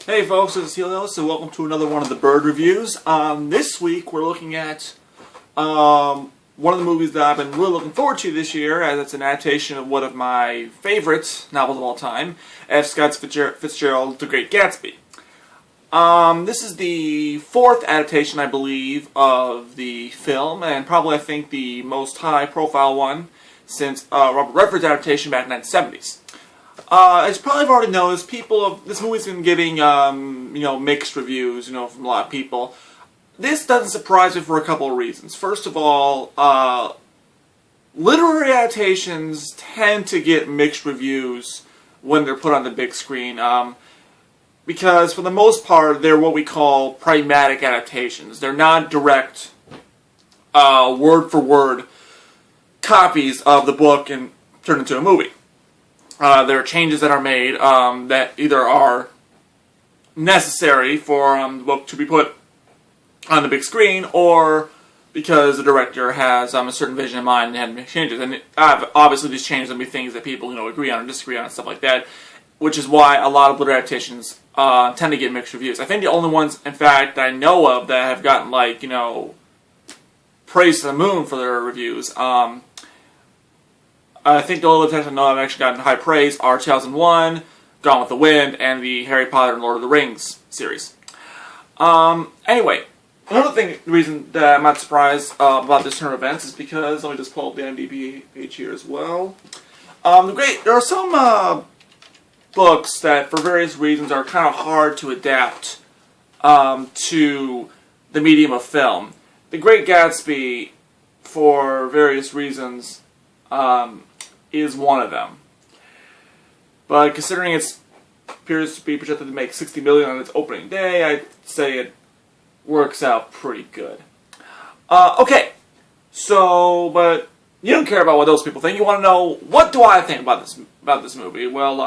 Hey folks, this is Helios, and welcome to another one of the Burd reviews. This week we're looking at one of the movies that I've been really looking forward to this year, as it's an adaptation of one of my favorite novels of all time, F. Scott Fitzgerald's The Great Gatsby. This is the fourth adaptation, I believe, of the film, and probably I think the most high-profile one since Robert Redford's adaptation back in the 1970s. As you probably have already noticed, this movie's been getting, mixed reviews, from a lot of people. This doesn't surprise me for a couple of reasons. First of all, literary adaptations tend to get mixed reviews when they're put on the big screen, because for the most part, they're what we call pragmatic adaptations. They're not direct, word-for-word copies of the book and turned into a movie. There are changes that are made that either are necessary for the book to be put on the big screen, or because the director has a certain vision in mind and had to make changes. And obviously these changes will be things that people agree on or disagree on and stuff like that, which is why a lot of literary adaptations tend to get mixed reviews. I think the only ones, in fact, that I know of that have gotten, praise to the moon for their reviews, I think the only ones I know have actually gotten high praise are 2001, Gone with the Wind, and the Harry Potter and Lord of the Rings series. Anyway, the reason that I'm not surprised about this turn of events is because, let me just pull up the IMDb page here as well. There are some books that, for various reasons, are kind of hard to adapt to the medium of film. The Great Gatsby, for various reasons, is one of them. But considering it appears to be projected to make $60 million on its opening day, I'd say it works out pretty good. Okay, but you don't care about what those people think. You want to know, what do I think about this movie? Well,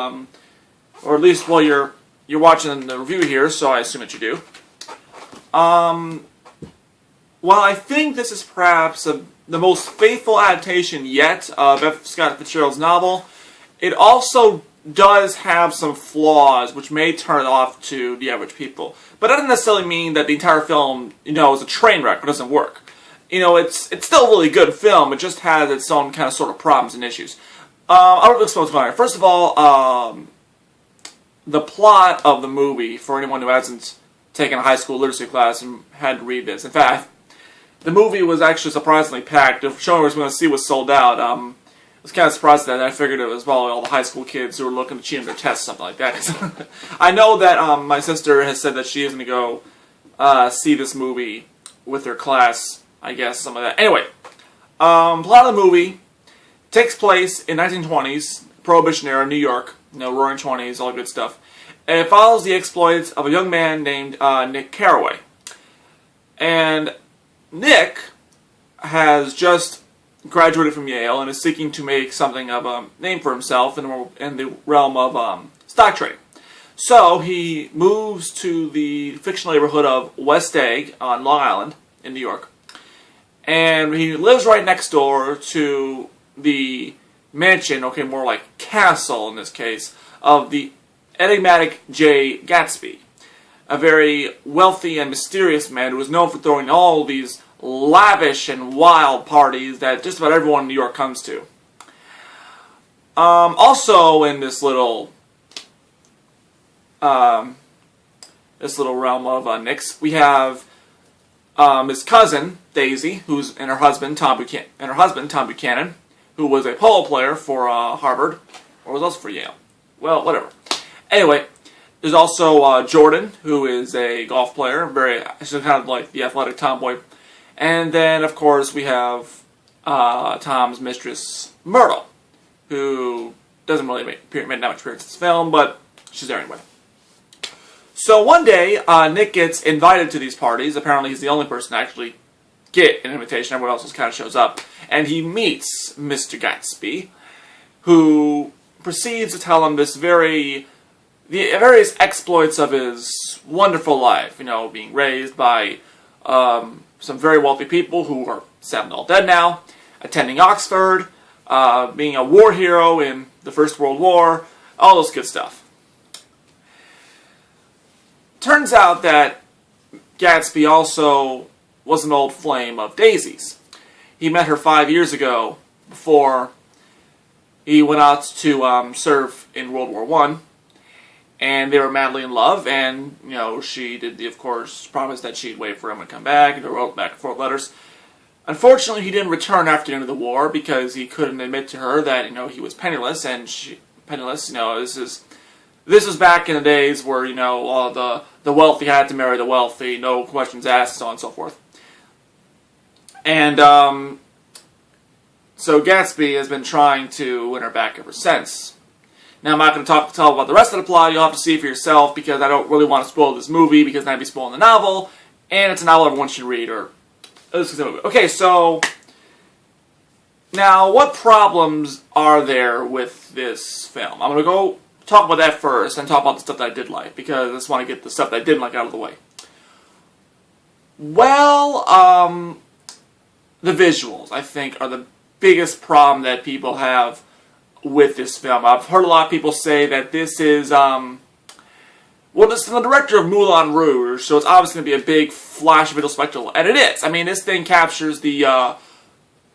or at least while you're watching the review here, so I assume that you do. While I think this is perhaps the most faithful adaptation yet of F. Scott Fitzgerald's novel, it also does have some flaws which may turn it off to the average people. But that doesn't necessarily mean that the entire film, is a train wreck or doesn't work. It's still a really good film. It just has its own kind of sort of problems and issues. I'll explain what's going on here. First of all, the plot of the movie, for anyone who hasn't taken a high school literacy class and had to read this. In fact, the movie was actually surprisingly packed. The showing we were going to see was sold out. I was kind of surprised at that. I figured it was probably all the high school kids who were looking to cheat on their tests, something like that. I know that my sister has said that she is going to go see this movie with her class, I guess, some of that. Anyway, plot of the movie takes place in 1920s, Prohibition era, New York. Roaring 20s, all good stuff. And it follows the exploits of a young man named Nick Carraway. And Nick has just graduated from Yale and is seeking to make something of a name for himself in the realm of stock trading. So he moves to the fictional neighborhood of West Egg on Long Island in New York. And he lives right next door to the mansion, more like castle in this case, of the enigmatic J. Gatsby, a very wealthy and mysterious man who is known for throwing all these lavish and wild parties that just about everyone in New York comes to. Also in this little realm of Nick's, we have his cousin Daisy, and her husband Tom Buchanan, who was a polo player for Harvard, or was also for Yale. Well, whatever. Anyway, there's also Jordan, who is a golf player, kind of like the athletic tomboy. And then, of course, we have Tom's mistress, Myrtle, who doesn't really make that much appearance in this film, but she's there anyway. So one day, Nick gets invited to these parties. Apparently, he's the only person to actually get an invitation. Everyone else just kind of shows up. And he meets Mr. Gatsby, who proceeds to tell him the various exploits of his wonderful life. Being raised by some very wealthy people who are sadly all dead now, attending Oxford, being a war hero in the First World War, all those good stuff. turns out that Gatsby also was an old flame of Daisy's. He met her 5 years ago before he went out to serve in World War I, and they were madly in love, and, you know, she did, of course, promise that she'd wait for him to come back, and they wrote back and forth letters. Unfortunately, he didn't return after the end of the war because he couldn't admit to her that, you know, he was penniless, and penniless, you know, this was back in the days where, you know, all the wealthy had to marry the wealthy, no questions asked, so on and so forth. And, so Gatsby has been trying to win her back ever since. Now, I'm not going to tell about the rest of the plot. You'll have to see for yourself, because I don't really want to spoil this movie, because then I'd be spoiling the novel, and it's a novel everyone should read, or... Okay, so... Now, what problems are there with this film? I'm going to go talk about that first, and talk about the stuff that I did like, because I just want to get the stuff that I didn't like out of the way. Well, the visuals, I think, are the biggest problem that people have with this film. I've heard a lot of people say that this is, well, this is the director of Moulin Rouge, so it's obviously going to be a big flash visual spectacle, and it is. I mean, this thing captures the, it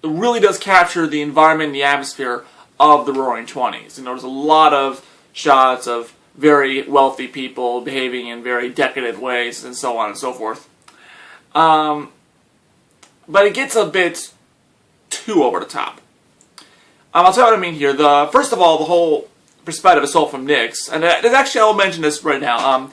really does capture the environment and the atmosphere of the Roaring Twenties. You know, there's a lot of shots of very wealthy people behaving in very decadent ways, and so on and so forth. But it gets a bit too over the top. I'll tell you what I mean here. First of all, the whole perspective is sold from Nick's, and actually I'll mention this right now.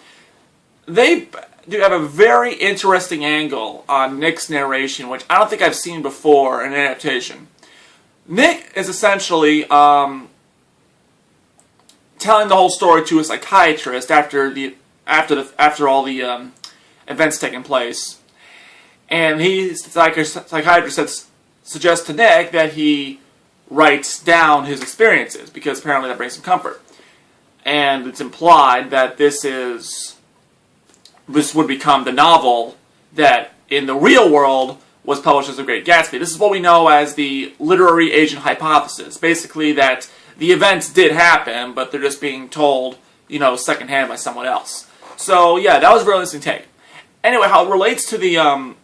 They do have a very interesting angle on Nick's narration, which I don't think I've seen before in an adaptation. Nick is essentially telling the whole story to a psychiatrist after all the events taking place, and the psychiatrist suggests to Nick that he writes down his experiences, because apparently that brings him comfort. And it's implied that this would become the novel that, in the real world, was published as The Great Gatsby. This is what we know as the literary agent hypothesis. Basically that the events did happen, but they're just being told, you know, secondhand by someone else. So, yeah, that was a really interesting take. Anyway, how it relates to the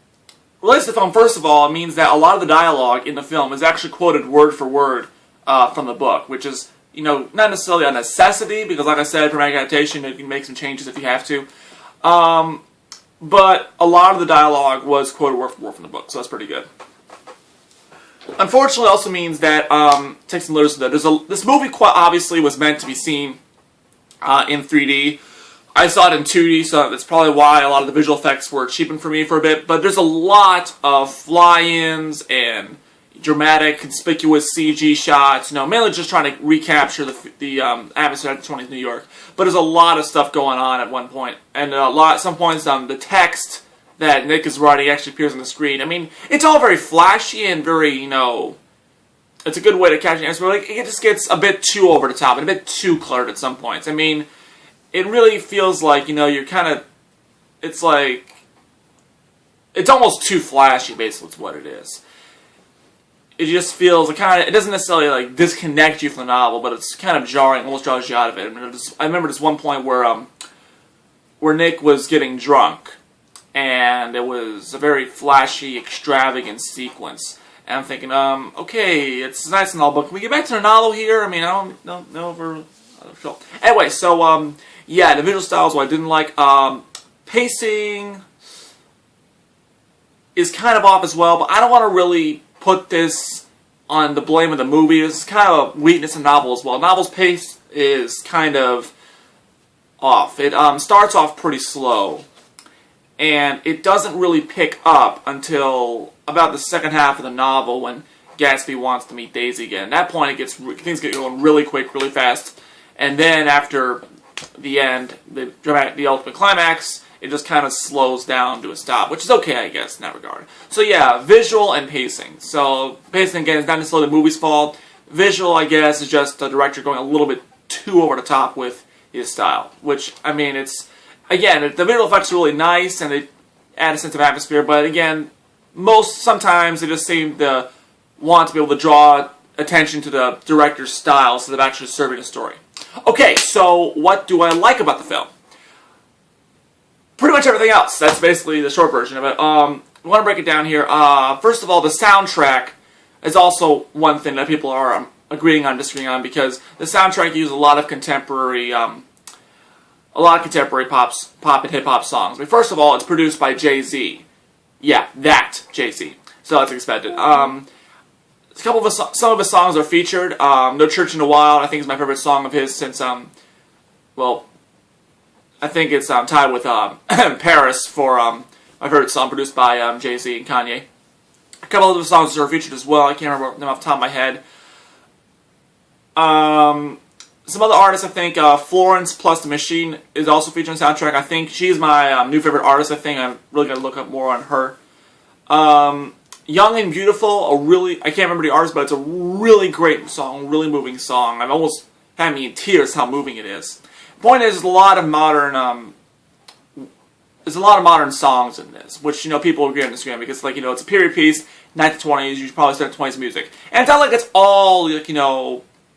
film, first of all, it means that a lot of the dialogue in the film is actually quoted word for word from the book, which is, you know, not necessarily a necessity, because like I said, for adaptation, you can make some changes if you have to. But a lot of the dialogue was quoted word for word from the book, so that's pretty good. Unfortunately, it also means that, take some notice of that, this movie quite obviously was meant to be seen in 3D. I saw it in 2D, so that's probably why a lot of the visual effects were cheapened for me for a bit, but there's a lot of fly-ins and dramatic, conspicuous CG shots, you know, mainly just trying to recapture the atmosphere of the 20s New York. But there's a lot of stuff going on at one point, and at some points, the text that Nick is writing actually appears on the screen. I mean, it's all very flashy and very, you know, it's a good way to capture the atmosphere, but it just gets a bit too over the top and a bit too cluttered at some points. I mean, it really feels like, you know, you're kind of, it's like, it's almost too flashy, basically, is what it is. It just feels, it doesn't necessarily, like, disconnect you from the novel, but it's kind of jarring, almost draws you out of it. I remember this one point where Nick was getting drunk, and it was a very flashy, extravagant sequence. And I'm thinking, okay, it's nice and all, but can we get back to the novel here? I mean, I don't know if we're... Sure. Anyway, so, yeah, the visual style is what I didn't like. Pacing is kind of off as well, but I don't want to really put this on the blame of the movie. This is kind of a weakness in the novel as well. The novel's pace is kind of off. It starts off pretty slow, and it doesn't really pick up until about the second half of the novel when Gatsby wants to meet Daisy again. At that point, things get going really quick, really fast. And then after the end, the ultimate climax, it just kind of slows down to a stop, which is okay, I guess, in that regard. So yeah, visual and pacing. So pacing, again, is not necessarily the movie's fault. Visual, I guess, is just the director going a little bit too over the top with his style. Which, I mean, it's, again, the visual effects are really nice, and they add a sense of atmosphere, but again, sometimes they just seem to want to be able to draw attention to the director's style instead of actually serving a story. Okay, so what do I like about the film? pretty much everything else. That's basically the short version of it. I want to break it down here. First of all, the soundtrack is also one thing that people are agreeing on, disagreeing on, because the soundtrack uses a lot of contemporary pop and hip hop songs. I mean, first of all, it's produced by Jay-Z. Yeah, that Jay-Z. So that's expected. Some of his songs are featured. No Church in the Wild, I think, is my favorite song of his since, well, I think it's tied with Paris for my favorite song produced by Jay-Z and Kanye. A couple of the songs are featured as well. I can't remember them off the top of my head. Some other artists, I think, Florence plus the Machine is also featured on the soundtrack. I think she's my new favorite artist. I think I'm really going to look up more on her. Young and Beautiful, I can't remember the artist, but it's a really great song, really moving song. I've almost had me in tears how moving it is. The point is, there's a lot of modern songs in this, which, people agree on Instagram, because, it's a period piece, 1920s, you should probably start 20s music. And it's not like it's all,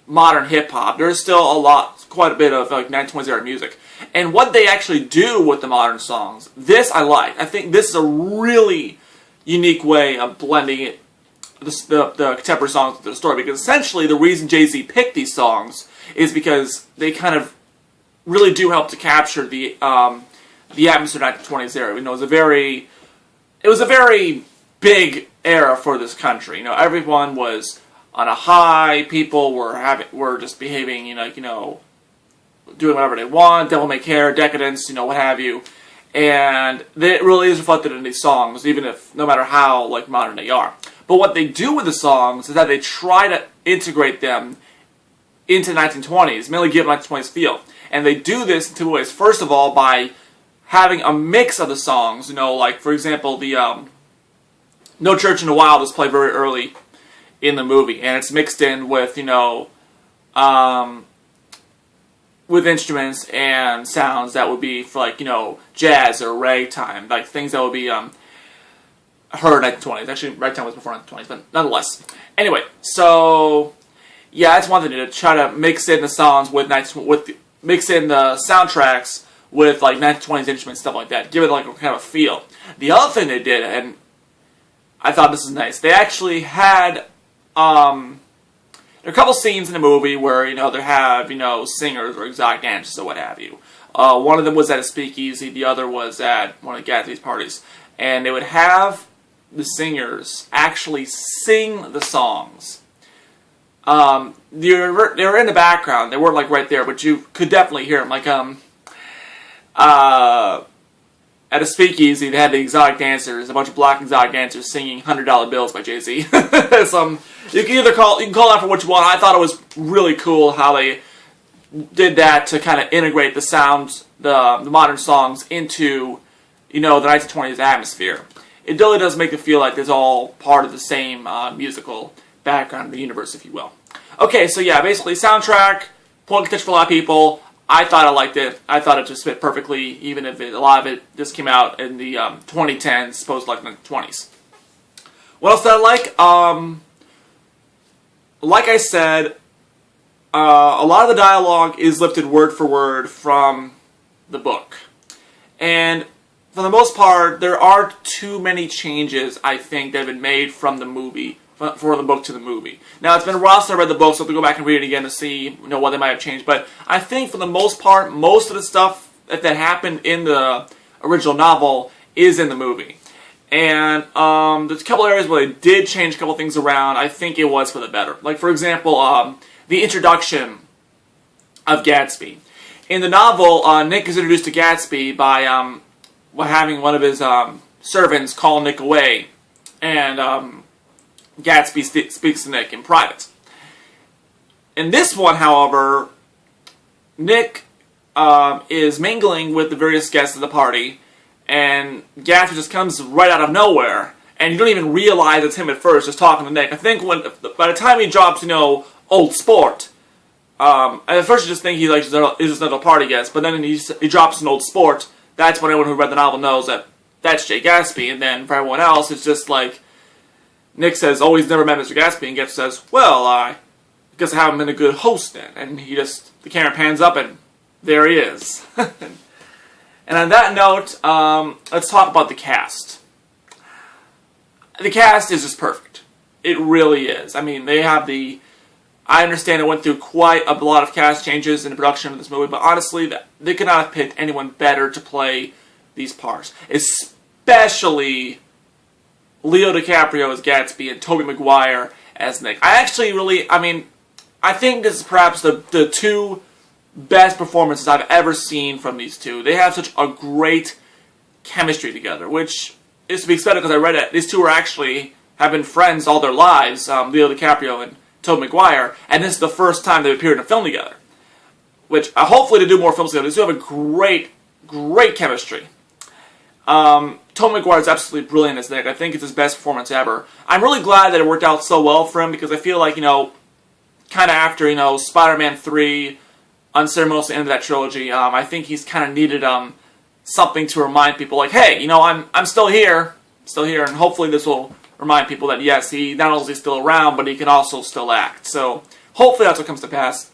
modern hip-hop. There's still quite a bit of, 1920s era music. And what they actually do with the modern songs, this I like. I think this is a really unique way of blending it, the contemporary songs with the story, because essentially the reason Jay-Z picked these songs is because they kind of really do help to capture the atmosphere of the 1920s era. It was a very big era for this country. Everyone was on a high. People were just behaving, doing whatever they want, devil may care, decadence, what have you. And it really is reflected in these songs, even if, no matter how, modern they are. But what they do with the songs is that they try to integrate them into the 1920s, mainly give 1920s feel. And they do this in two ways. First of all, by having a mix of the songs, for example, the No Church in the Wild is played very early in the movie, and it's mixed in with, with instruments and sounds that would be for, jazz or ragtime, things that would be heard in the 1920s. Actually, ragtime was before 1920s, but nonetheless. Anyway, so yeah, that's one thing to try to mix in the songs mix in the soundtracks with 1920s instruments, stuff like that. Give it kind of a feel. The other thing they did, and I thought this is nice, they actually had there are a couple scenes in the movie where, they have, singers or exotic dancers or what have you. One of them was at a speakeasy, the other was at one of Gatsby's parties. And they would have the singers actually sing the songs. They were in the background, they weren't, right there, but you could definitely hear them. At a speakeasy, they had the exotic dancers, a bunch of black exotic dancers singing $100 Bills by Jay-Z. You can call that for what you want. I thought it was really cool how they did that to kind of integrate the sounds, the modern songs into, the 1920s atmosphere. It really does make it feel like it's all part of the same musical background of the universe, if you will. Okay, so yeah, basically soundtrack, point contention for a lot of people. I thought I liked it. I thought it just fit perfectly, even if a lot of it just came out in the 2010s, supposed to in the 20s. What else did I like? Like I said, a lot of the dialogue is lifted word for word from the book. And for the most part, there aren't too many changes, I think, that have been made from the movie, for the book to the movie. Now, it's been a while since I read the book, so I have to go back and read it again to see what they might have changed. But I think, for the most part, most of the stuff that happened in the original novel is in the movie. And there's a couple areas where they did change a couple things around. I think it was for the better. Like, for example, the introduction of Gatsby. In the novel, Nick is introduced to Gatsby by having one of his servants call Nick away. And Gatsby speaks to Nick in private. In this one, however, Nick is mingling with the various guests of the party, and Gatsby just comes right out of nowhere, and you don't even realize it's him at first, just talking to Nick. I think by the time he drops, old sport, at first you just think he's just another party guest, but then he drops an old sport. That's when everyone who read the novel knows that that's Jay Gatsby, and then for everyone else, it's just like, Nick says, oh, he's never met Mr. Gatsby, and Gatsby says, well, I guess I haven't been a good host then. And the camera pans up, and there he is. And on that note, let's talk about the cast. The cast is just perfect. It really is. I mean, they have the... I understand it went through quite a lot of cast changes in the production of this movie, but honestly, they could not have picked anyone better to play these parts. Especially Leo DiCaprio as Gatsby and Tobey Maguire as Nick. I think this is perhaps the two best performances I've ever seen from these two. They have such a great chemistry together, which is to be expected because I read it. These two have been friends all their lives, Leo DiCaprio and Tobey Maguire, and this is the first time they've appeared in a film together. Which, hopefully to do more films together. These two have a great, great chemistry. Tobey Maguire is absolutely brilliant as Nick. I think it's his best performance ever. I'm really glad that it worked out so well for him, because I feel like, kind of after, Spider-Man 3, unceremoniously ended that trilogy, I think he's kind of needed, something to remind people, like, hey, I'm still here, and hopefully this will remind people that, yes, he not only is he still around, but he can also still act. So, hopefully that's what comes to pass.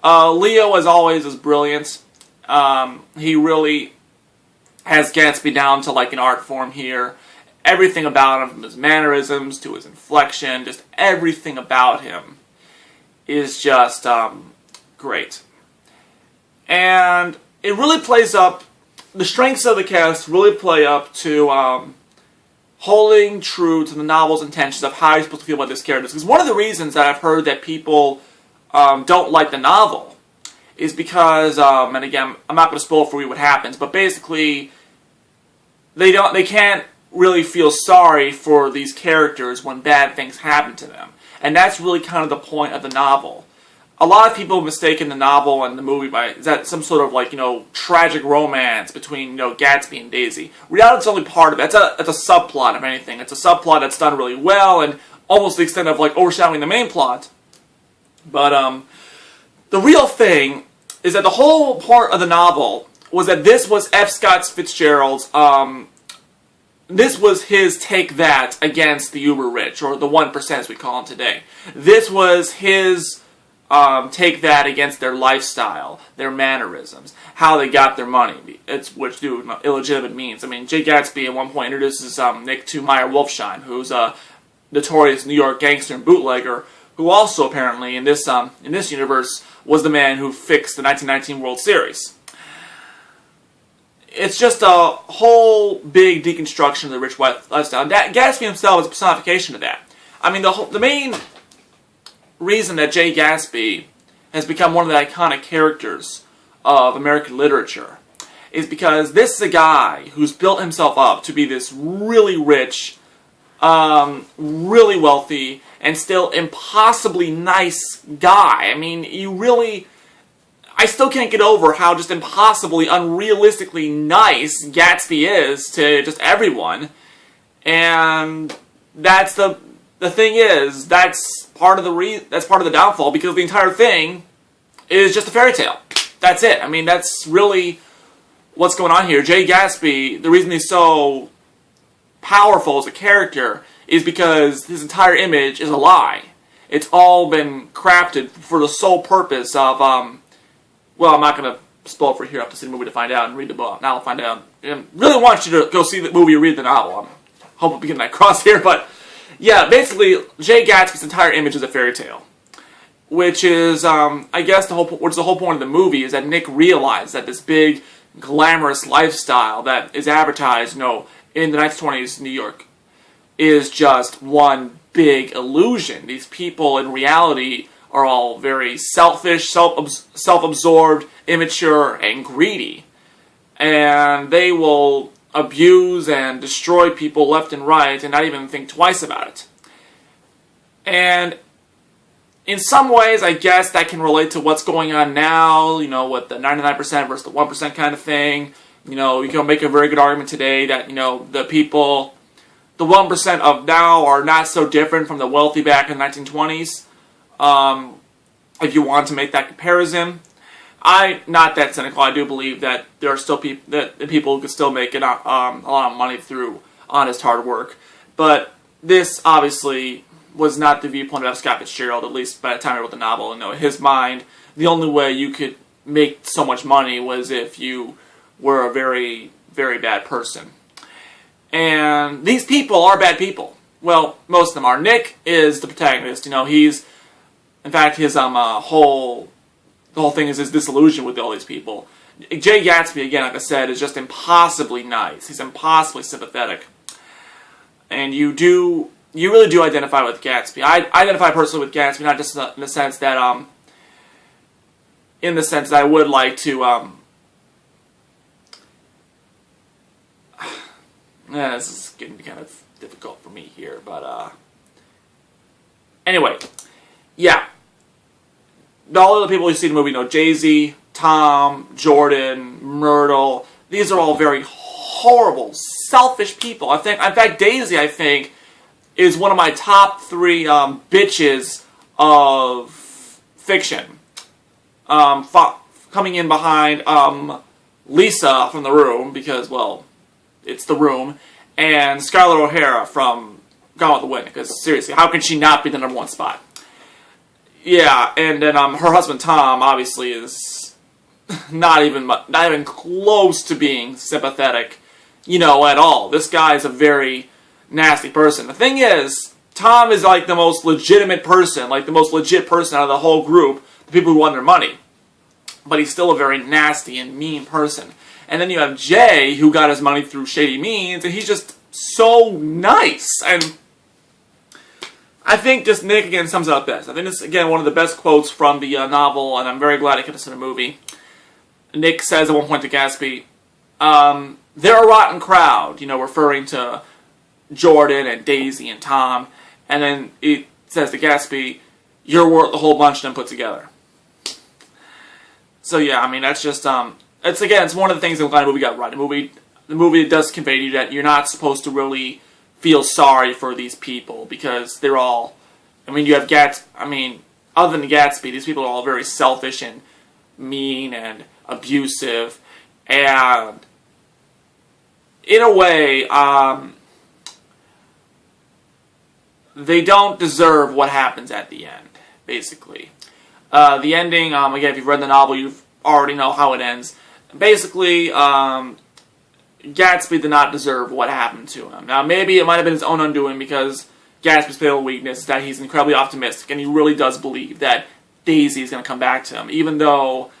Leo, as always, is brilliant. He really has Gatsby down to, like, an art form here. Everything about him, from his mannerisms to his inflection, just everything about him is just, great. And it really plays up, the strengths of the cast really play up to, holding true to the novel's intentions of how you're supposed to feel about this character. Because one of the reasons that I've heard that people don't like the novel is because, and again, I'm not going to spoil for you what happens, but basically, they can't really feel sorry for these characters when bad things happen to them. And that's really kind of the point of the novel. A lot of people mistaken the novel and the movie by is that some sort of, like, tragic romance between, Gatsby and Daisy. Reality's only part of it. That's a subplot, if anything. It's a subplot that's done really well and almost to the extent of, like, overshadowing the main plot. But, the real thing is that the whole part of the novel was that this was F. Scott Fitzgerald's, this was his take that against the uber rich, or the 1% as we call them today. This was his take that against their lifestyle, their mannerisms, how they got their money, which do illegitimate means. I mean, Jay Gatsby at one point introduces Nick to Meyer Wolfsheim, who's a notorious New York gangster and bootlegger, who also apparently in this universe was the man who fixed the 1919 World Series. It's just a whole big deconstruction of the rich white lifestyle. And Gatsby himself is a personification of that. I mean, the main reason that Jay Gatsby has become one of the iconic characters of American literature is because this is a guy who's built himself up to be this really rich, really wealthy, and still impossibly nice guy. I mean, I still can't get over how just impossibly, unrealistically nice Gatsby is to just everyone. And that's the thing is, that's part of the downfall, because the entire thing is just a fairy tale. That's it. I mean, that's really what's going on here. Jay Gatsby, the reason he's so powerful as a character is because his entire image is a lie. It's all been crafted for the sole purpose of, well, I'm not going to spoil for here. I have to see the movie to find out and read the book. Now I'll find out. I really want you to go see the movie or read the novel. I'm hoping to get that across here, but yeah, basically, Jay Gatsby's entire image is a fairy tale. Which is, I guess, the whole point of the movie is that Nick realized that this big, glamorous lifestyle that is advertised, in the 1920s New York is just one big illusion. These people, in reality, are all very selfish, self-absorbed, immature, and greedy. And they will abuse and destroy people left and right and not even think twice about it. And in some ways, I guess that can relate to what's going on now, with the 99% versus the 1% kind of thing. You can make a very good argument today that, the people, the 1% of now are not so different from the wealthy back in the 1920s. If you want to make that comparison. I'm not that cynical. I do believe that there are still people who could still make a lot of money through honest hard work. But this obviously was not the viewpoint of F. Scott Fitzgerald, at least by the time he wrote the novel. In his mind, the only way you could make so much money was if you were a very, very bad person. And these people are bad people. Well, most of them are. Nick is the protagonist. You know, he's, in fact, his the whole thing is his disillusion with all these people. Jay Gatsby, again, like I said, is just impossibly nice. He's impossibly sympathetic. And you really do identify with Gatsby. I identify personally with Gatsby, not just in the sense that, I would like to, this is getting kind of difficult for me here, but, anyway, yeah. All of the people you see in the movie, you know, Jay-Z, Tom, Jordan, Myrtle, these are all very horrible, selfish people. In fact, Daisy, I think, is one of my top 3 bitches of fiction. Coming in behind Lisa from The Room, because, well, it's The Room, and Scarlett O'Hara from Gone with the Wind, because seriously, how can she not be the #1 spot? Yeah, and then her husband Tom obviously is not even close to being sympathetic, you know, at all. This guy is a very nasty person. The thing is, Tom is like the most legitimate person, like the most legit person out of the whole group, the people who want their money. But he's still a very nasty and mean person. And then you have Jay, who got his money through shady means, and he's just so nice. And I think just Nick, again, sums it up best. I think this is, again, one of the best quotes from the novel, and I'm very glad I could have seen a movie. Nick says at one point to Gatsby, they're a rotten crowd, you know, referring to Jordan and Daisy and Tom. And then he says to Gatsby, you're worth the whole bunch of them put together. So yeah, I mean, that's just, it's one of the things I'm glad the movie got right. The movie does convey to you that you're not supposed to really feel sorry for these people, because they're all, I mean, you have other than Gatsby, these people are all very selfish and mean and abusive, and in a way, they don't deserve what happens at the end, basically. The ending, again, if you've read the novel, you already know how it ends. Basically, Gatsby did not deserve what happened to him. Now, maybe it might have been his own undoing, because Gatsby's fatal weakness is that he's incredibly optimistic, and he really does believe that Daisy is going to come back to him, even though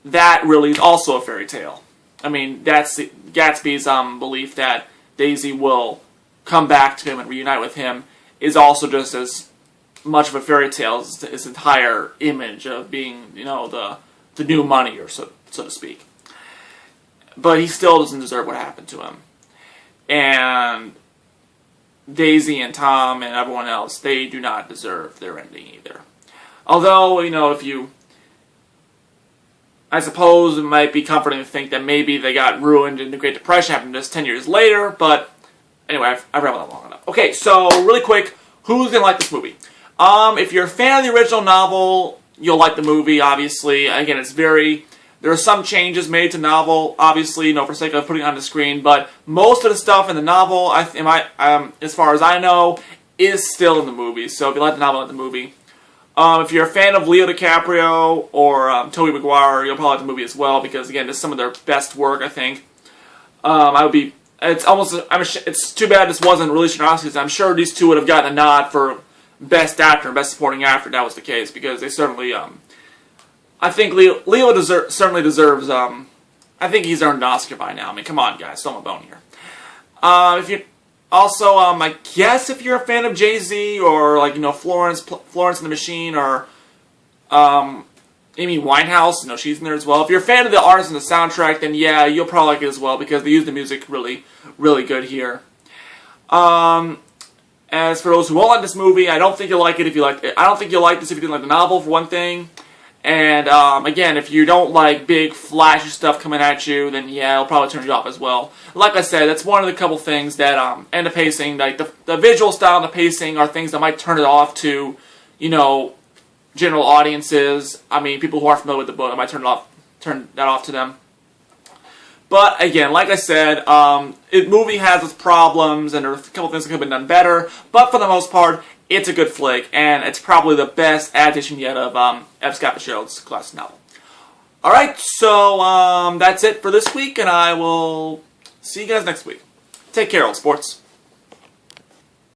that really is also a fairy tale. I mean, that's Gatsby's belief that Daisy will come back to him and reunite with him is also just as much of a fairy tale as his entire image of being, you know, the new money, or so to speak. But he still doesn't deserve what happened to him. And Daisy and Tom and everyone else, they do not deserve their ending either. Although, you know, I suppose it might be comforting to think that maybe they got ruined and the Great Depression happened just 10 years later, but anyway, I've read that long enough. Okay, so really quick, who's going to like this movie? If you're a fan of the original novel, you'll like the movie, obviously. Again, there are some changes made to novel, obviously, you know, for sake of putting it on the screen, but most of the stuff in the novel, as far as I know, is still in the movie. So if you like the novel, like the movie. If you're a fan of Leo DiCaprio or Tobey Maguire, you'll probably like the movie as well, because again, this is some of their best work, I think. It's too bad this wasn't released in Oscars. I'm sure these two would have gotten a nod for Best Actor and Best Supporting Actor if that was the case, because they certainly, I think Leo certainly deserves, I think he's earned an Oscar by now. I mean, come on, guys, throw him a bone here. If you also, I guess if you're a fan of Jay-Z or, like, you know, Florence and the Machine, or Amy Winehouse, you know, she's in there as well. If you're a fan of the artist and the soundtrack, then yeah, you'll probably like it as well, because they use the music really, really good here. As for those who won't like this movie, I don't think you'll like it if you like it. I don't think you'll like this if you didn't like the novel, for one thing. And, again, if you don't like big, flashy stuff coming at you, then yeah, it'll probably turn you off as well. Like I said, that's one of the couple things that, and the pacing, like, the visual style and the pacing are things that might turn it off to, you know, general audiences. I mean, people who aren't familiar with the book, I might turn that off to them. But, again, like I said, the movie has its problems, and there are a couple things that could have been done better, but for the most part, it's a good flick, and it's probably the best adaptation yet of F. Scott Fitzgerald's classic novel. Alright, so that's it for this week, and I will see you guys next week. Take care, old sports.